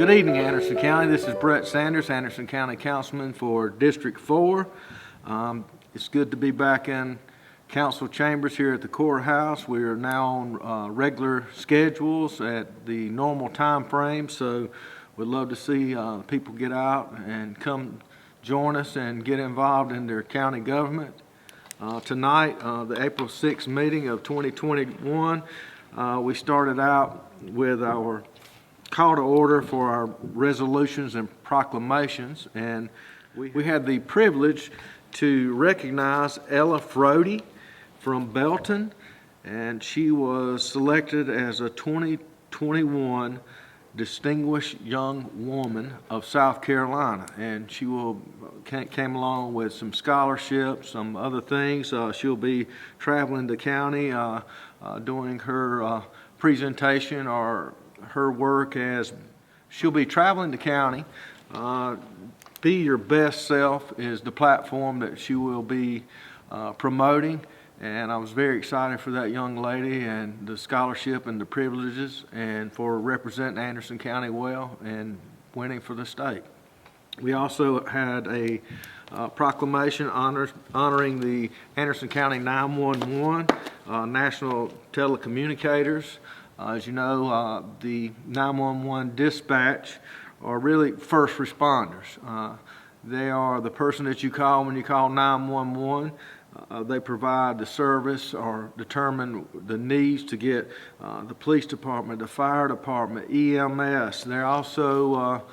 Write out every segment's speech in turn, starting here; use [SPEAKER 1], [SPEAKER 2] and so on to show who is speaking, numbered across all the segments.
[SPEAKER 1] Good evening, Anderson County. This is Brett Sanders, Anderson County Councilman for District 4. It's good to be back in council chambers here at the courthouse. We are now on regular schedules at the normal time frame, so we'd love to see people get out and come join us and get involved in their county government. Tonight, the April 6th meeting of 2021, we started out with our call to order for our resolutions and proclamations, and we had the privilege to recognize Ella Frody from Belton, and she was selected as a 2021 Distinguished Young Woman of South Carolina, and she came along with some scholarships, some other things. She'll be traveling the county doing her presentation or her work as she'll be traveling the county. Be Your Best Self is the platform that she will be promoting, and I was very excited for that young lady and the scholarship and the privileges and for representing Anderson County well and winning for the state. We also had a proclamation honoring the Anderson County 911 National Telecommunicators. As you know, the 911 dispatch are really first responders. They are the person that you call when you call 911. They provide the service or determine the needs to get the police department, the fire department, EMS. They also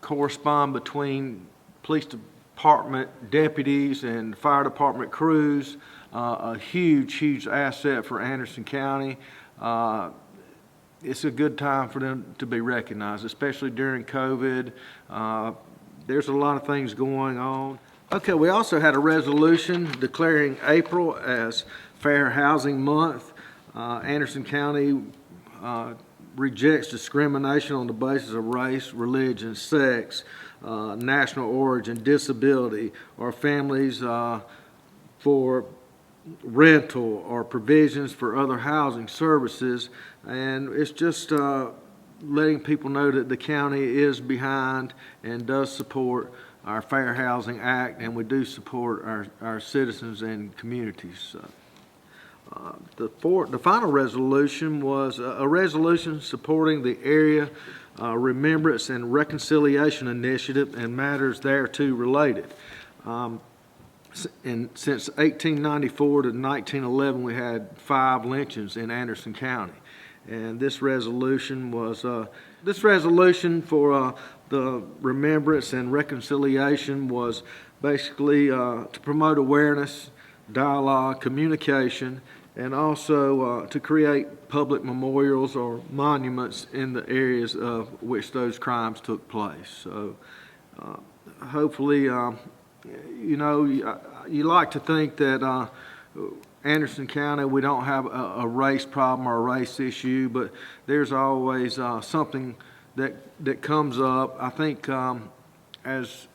[SPEAKER 1] correspond between police department deputies and fire department crews. A huge asset for Anderson County. It's a good time for them to be recognized, especially during COVID. There's a lot of things going on. Okay, we also had a resolution declaring April as Fair Housing Month. Anderson County rejects discrimination on the basis of race, religion, sex, national origin, disability, or families for rental or provisions for other housing services, and it's just letting people know that the county is behind and does support our Fair Housing Act, and we do support our citizens and communities. The final resolution was a resolution supporting the Area Remembrance and Reconciliation Initiative and matters thereto related. Since 1894 to 1911, we had 5 lynchings in Anderson County, and this resolution was for the remembrance and reconciliation was basically to promote awareness, dialogue, communication, and also to create public memorials or monuments in the areas of which those crimes took place. So hopefully, you like to think that Anderson County, we don't have a race problem or a race issue, but there's always something that comes up. I think as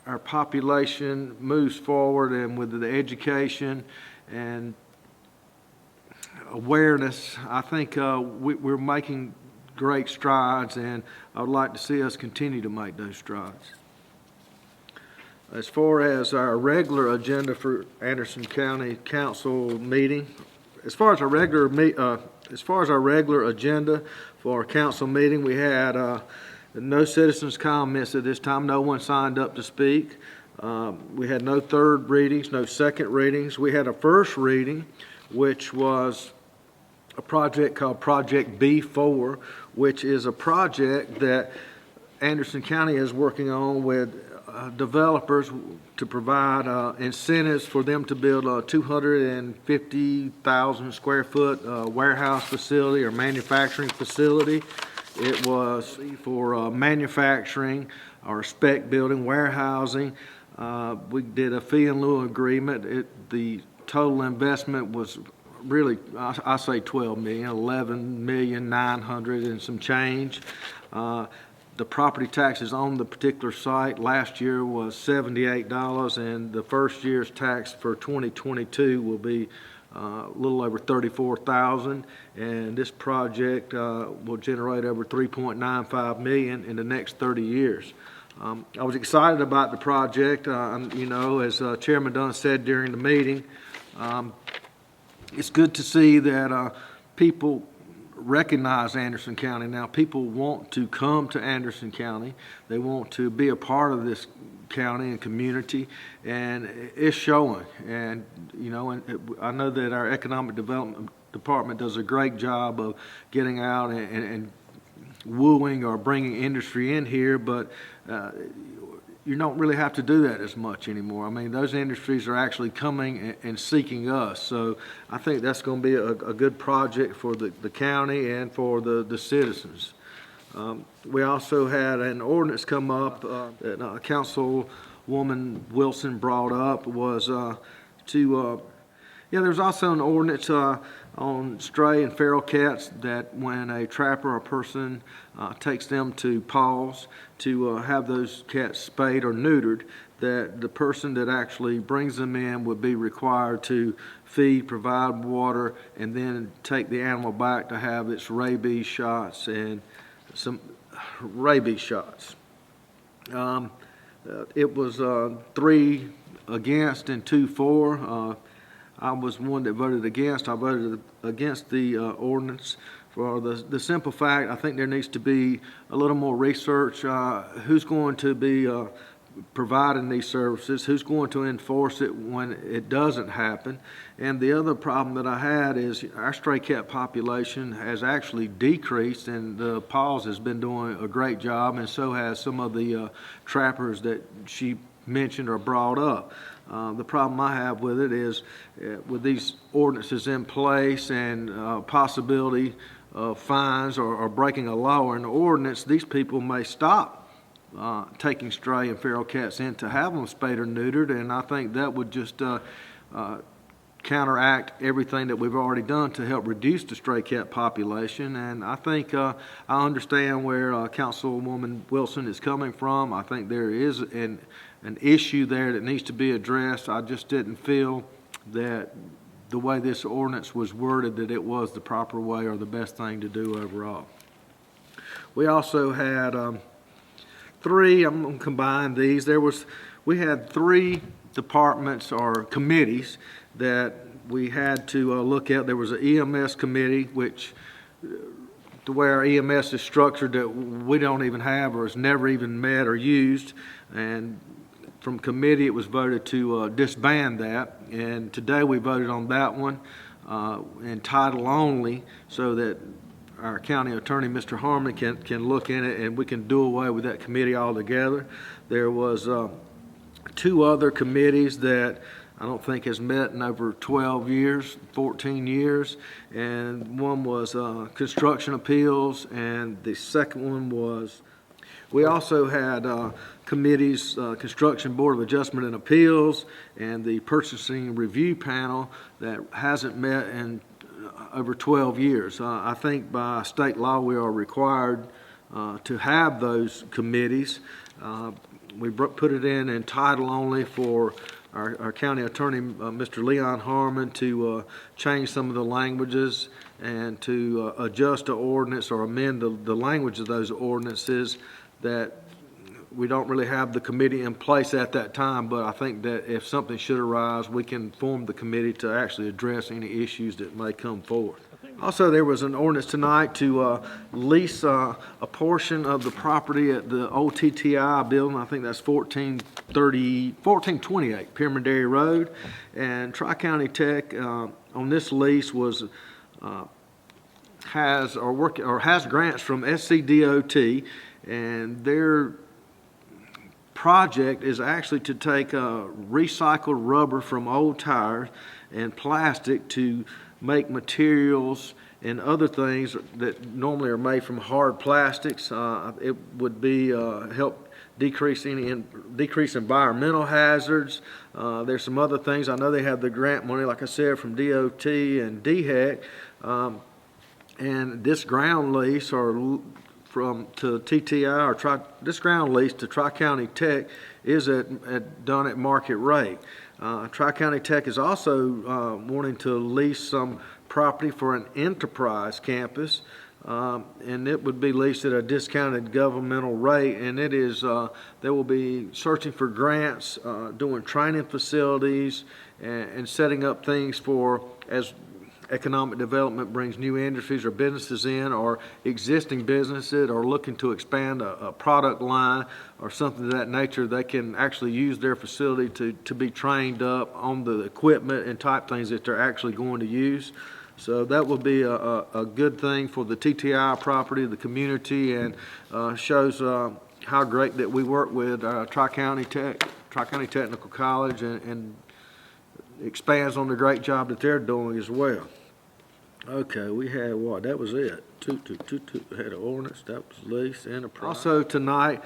[SPEAKER 1] our population moves forward and with the education and awareness, I think we're making great strides, and I would like to see us continue to make those strides. As far as our regular agenda for Anderson County Council meeting, as far as our regular agenda for our council meeting, we had no citizens' comments at this time. No one signed up to speak. We had no third readings, no second readings. We had a first reading, which was a project called Project B4, which is a project that Anderson County is working on with developers to provide incentives for them to build a 250,000 square foot warehouse facility or manufacturing facility. It was for manufacturing or spec building, warehousing. We did a fee in lieu agreement. The total investment was really, I say 12 million, 11,900,000 and some change. The property taxes on the particular site last year was $78, and the first year's tax for 2022 will be a little over $34,000, and this project will generate over $3.95 million in the next 30 years. I was excited about the project. You know, as Chairman Dunn said during the meeting, it's good to see that people recognize Anderson County now. People want to come to Anderson County. They want to be a part of this county and community, and it's showing. And you know, and I know that our economic development department does a great job of getting out and wooing or bringing industry in here, but you don't really have to do that as much anymore. I mean, those industries are actually coming and seeking us. So I think that's going to be a good project for the county and for the citizens. We also had an ordinance come up that Councilwoman Wilson brought up was there's also an ordinance on stray and feral cats that when a trapper or person takes them to paws to have those cats spayed or neutered, that the person that actually brings them in would be required to feed, provide water, and then take the animal back to have its rabies shots and some rabies shots. It was 3 against and 2 for. I was one that voted against. I voted against the ordinance for the simple fact I think there needs to be a little more research. Who's going to be providing these services? Who's going to enforce it when it doesn't happen? And the other problem that I had is our stray cat population has actually decreased, and the PAWS has been doing a great job, and so has some of the trappers that she mentioned or brought up. The problem I have with it is with these ordinances in place and possibility of fines or breaking a law or an ordinance, these people may stop taking stray and feral cats in to have them spayed or neutered, and I think that would just counteract everything that we've already done to help reduce the stray cat population. And I think I understand where Councilwoman Wilson is coming from. I think there is an issue there that needs to be addressed. I just didn't feel that the way this ordinance was worded that it was the proper way or the best thing to do overall. We also had I'm going to combine these. We had 3 departments or committees that we had to look at. There was an EMS committee, which the way our EMS is structured that we don't even have or has never even met or used, and from committee it was voted to disband that, and today we voted on that one in title only so that our county attorney, Mr. Harmon, can look in it and we can do away with that committee altogether. There was 2 other committees that I don't think has met in over 12 years, 14 years, and one was construction appeals, and the second one was, we also had committees, Construction Board of Adjustment and Appeals, and the Purchasing Review Panel that hasn't met in over 12 years. I think by state law we are required to have those committees. We put it in title only for our county attorney, Mr. Leon Harmon, to change some of the languages and to adjust the ordinance or amend the language of those ordinances that we don't really have the committee in place at that time, but I think that if something should arise, we can form the committee to actually address any issues that may come forward. Also, there was an ordinance tonight to lease a portion of the property at the old TTI building. I think that's 1428 Pyramidary Road. And Tri-County Tech on this lease has grants from SCDOT, and their project is actually to take recycled rubber from old tires and plastic to make materials and other things that normally are made from hard plastics. It would be help decrease environmental hazards. There's some other things. I know they have the grant money, like I said, from DOT and DHEC, and this ground lease to TTI this ground lease to Tri-County Tech is done at market rate. Tri-County Tech is also wanting to lease some property for an enterprise campus, and it would be leased at a discounted governmental rate, and it is, they will be searching for grants, doing training facilities, and setting up things for as economic development brings new industries or businesses in, or existing businesses are looking to expand a product line or something of that nature. They can actually use their facility to be trained up on the equipment and type things that they're actually going to use. So that will be a good thing for the TTI property, the community, and shows how great that we work with Tri-County Technical College, and expands on the great job that they're doing as well. Okay, we had what? That was it. Had an ordinance, that was lease, enterprise. Also tonight,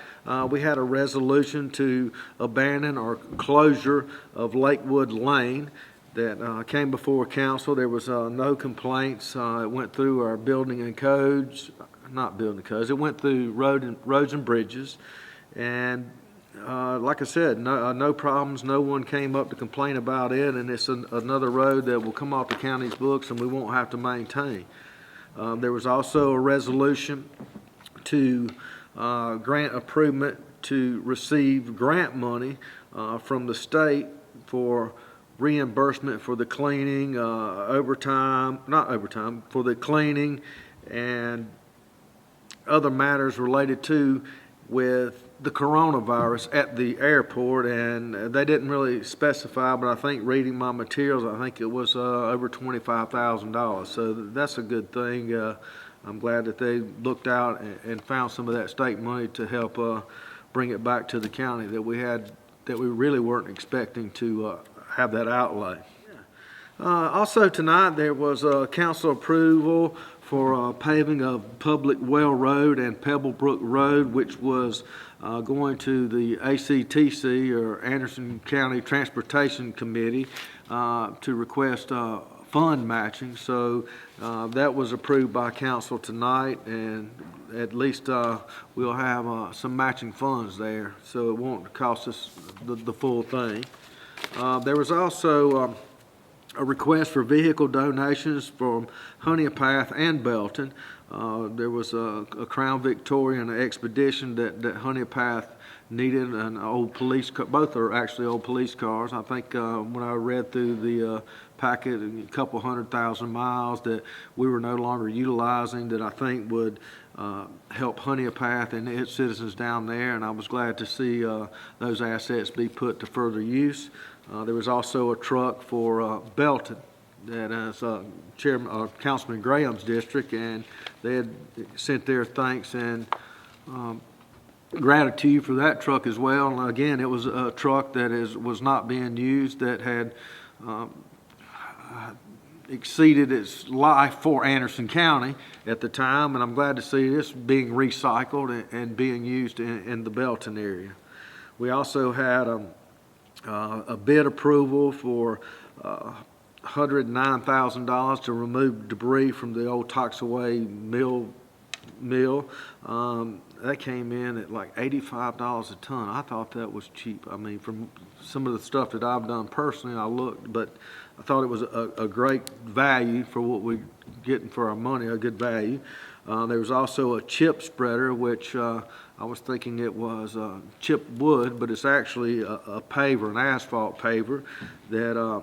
[SPEAKER 1] we had a resolution to abandon or closure of Lakewood Lane that came before council. There was no complaints. It went through our building and codes, not building codes. It went through roads and bridges, and like I said, no problems. No one came up to complain about it, and it's another road that will come off the county's books and we won't have to maintain. There was also a resolution to grant approval to receive grant money from the state for reimbursement for the cleaning, for the cleaning and other matters related to with the coronavirus at the airport, and they didn't really specify, but I think reading my materials, I think it was over $25,000. So that's a good thing. I'm glad that they looked out and found some of that state money to help bring it back to the county that we really weren't expecting to have that outlay. Also tonight there was council approval for paving of Public Well Road and Pebblebrook Road, which was going to the ACTC, or Anderson County Transportation Committee, to request fund matching. So that was approved by council tonight, and at least we'll have some matching funds there, so it won't cost us the full thing. There was also a request for vehicle donations from Honea and Belton. There was a Crown Victoria and an Expedition that Honea needed, an old police car. Both are actually old police cars. I think when I read through the packet, a couple 100,000 miles that we were no longer utilizing, that I think would help Honea and its citizens down there, and I was glad to see those assets be put to further use. There was also a truck for Belton that is Councilman Graham's district, and they had sent their thanks and gratitude for that truck as well. And again, it was a truck that was not being used, that had exceeded its life for Anderson County at the time, and I'm glad to see this being recycled and being used in the Belton area. We also had a bid approval for $109,000 to remove debris from the old Toxaway mill. That came in at like $85 a ton. I thought that was cheap. I mean, from some of the stuff that I've done personally, I looked, but I thought it was a great value for what we're getting for our money, a good value. There was also a chip spreader, which I was thinking it was chip wood, but it's actually a paver, an asphalt paver, that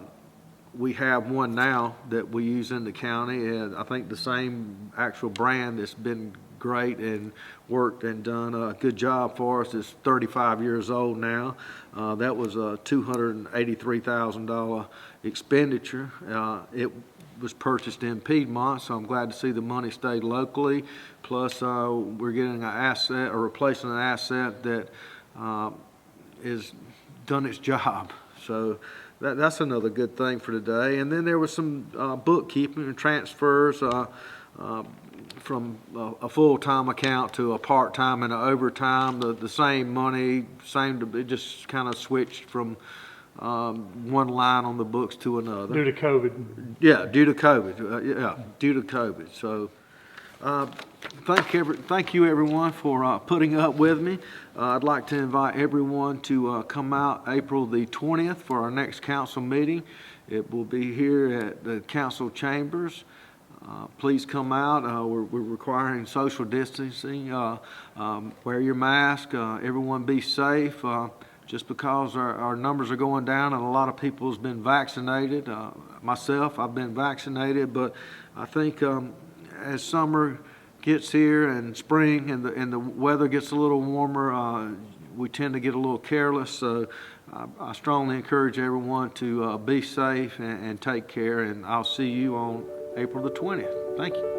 [SPEAKER 1] we have one now that we use in the county, and I think the same actual brand that's been great and worked and done a good job for us is 35 years old now. That was a $283,000 expenditure. It was purchased in Piedmont, so I'm glad to see the money stayed locally. Plus, we're getting an asset, or replacing an asset that is done its job. So that's another good thing for today. And then there was some bookkeeping and transfers from a full-time account to a part-time and an overtime. The same money, it just kind of switched from one line on the books to another.
[SPEAKER 2] Due to COVID.
[SPEAKER 1] Yeah, due to COVID. Due to COVID. So Thank you everyone for putting up with me. I'd like to invite everyone to come out April the 20th for our next council meeting. It will be here at the council chambers. Please come out. We're requiring social distancing. Wear your mask. Everyone be safe. Just because our numbers are going down and a lot of people has been vaccinated. Myself, I've been vaccinated, but I think as summer gets here and spring and the weather gets a little warmer, we tend to get a little careless. So I strongly encourage everyone to be safe and take care, and I'll see you on April the 20th. Thank you.